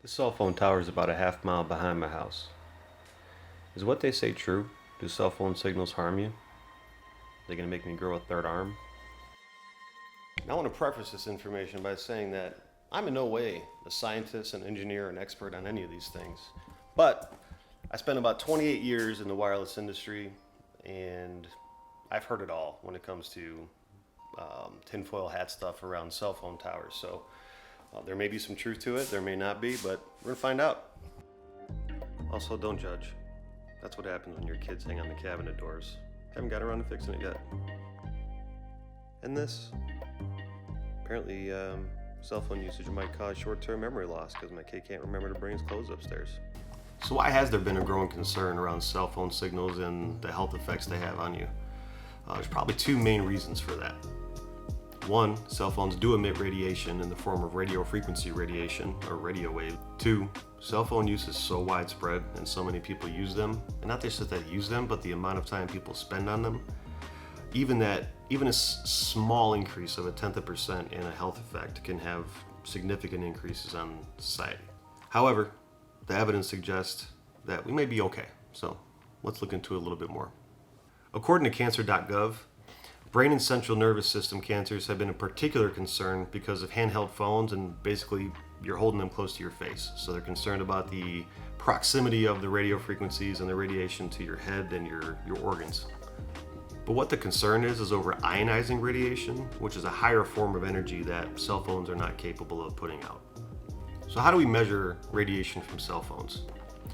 The cell phone tower is about a half mile behind my house. Is what they say true? Do cell phone signals harm you? Are they going to make me grow a third arm? Now, I want to preface this information by saying that I'm in no way a scientist, an engineer, an expert on any of these things. But I spent about 28 years in the wireless industry, and I've heard it all when it comes to tinfoil hat stuff around cell phone towers. So there may be some truth to it, there may not be, but we're gonna find out. Also, don't judge. That's what happens when your kids hang on the cabinet doors. Haven't got around to fixing it yet. And this, apparently, cell phone usage might cause short-term memory loss because my kid can't remember to bring his clothes upstairs. So why has there been a growing concern around cell phone signals and the health effects they have on you? There's probably two main reasons for that. One, cell phones do emit radiation in the form of radio frequency radiation, or radio wave. Two, cell phone use is so widespread and so many people use them, and not just that they use them, but the amount of time people spend on them, even a small increase of 0.1% in a health effect can have significant increases on society. However, the evidence suggests that we may be okay, so let's look into it a little bit more. According to cancer.gov, brain and central nervous system cancers have been a particular concern because of handheld phones, and basically you're holding them close to your face. So they're concerned about the proximity of the radio frequencies and the radiation to your head and your organs. But what the concern is over ionizing radiation, which is a higher form of energy that cell phones are not capable of putting out. So how do we measure radiation from cell phones?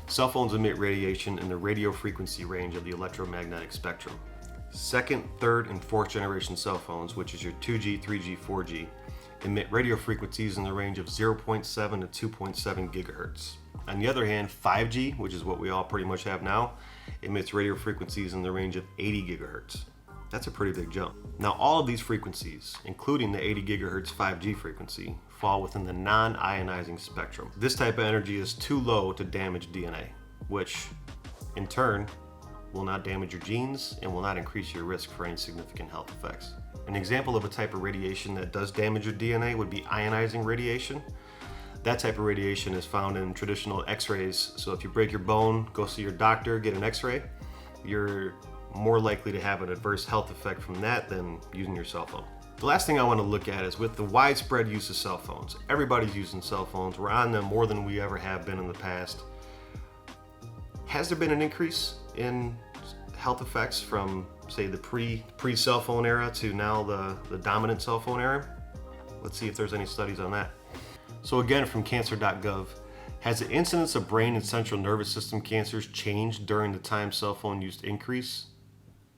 Cell phones emit radiation in the radio frequency range of the electromagnetic spectrum. Second, third, and fourth generation cell phones, which is your 2G, 3G, 4G, emit radio frequencies in the range of 0.7 to 2.7 gigahertz. On the other hand, 5G, which is what we all pretty much have now, emits radio frequencies in the range of 80 gigahertz. That's a pretty big jump. Now, all of these frequencies, including the 80 gigahertz 5G frequency, fall within the non-ionizing spectrum. This type of energy is too low to damage DNA, which in turn will not damage your genes and will not increase your risk for any significant health effects. An example of a type of radiation that does damage your DNA would be ionizing radiation. That type of radiation is found in traditional x-rays. So if you break your bone, go see your doctor, get an x-ray, you're more likely to have an adverse health effect from that than using your cell phone. The last thing I want to look at is with the widespread use of cell phones. Everybody's using cell phones. We're on them more than we ever have been in the past. Has there been an increase in health effects from, say, the pre-cell phone era to now the dominant cell phone era? Let's see if there's any studies on that. So again, from cancer.gov, has the incidence of brain and central nervous system cancers changed during the time cell phone use increased?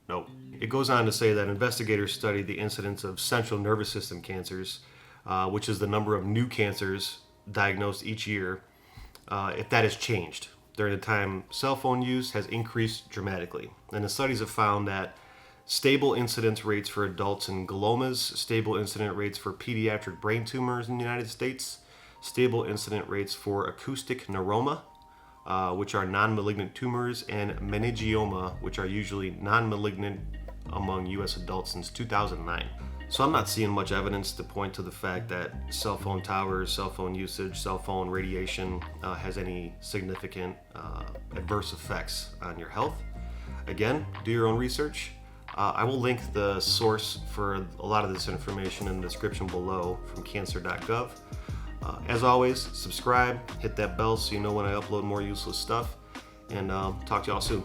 No. It goes on to say that investigators studied the incidence of central nervous system cancers, which is the number of new cancers diagnosed each year, if that has changed during the time cell phone use has increased dramatically. And the studies have found that stable incidence rates for adults in gliomas, stable incident rates for pediatric brain tumors in the United States, stable incident rates for acoustic neuroma, which are non-malignant tumors, and meningioma, which are usually non-malignant among U.S. adults since 2009. So I'm not seeing much evidence to point to the fact that cell phone towers, cell phone usage, cell phone radiation has any significant adverse effects on your health. Again, do your own research. I will link the source for a lot of this information in the description below from cancer.gov. As always, subscribe, hit that bell so you know when I upload more useless stuff, and talk to y'all soon.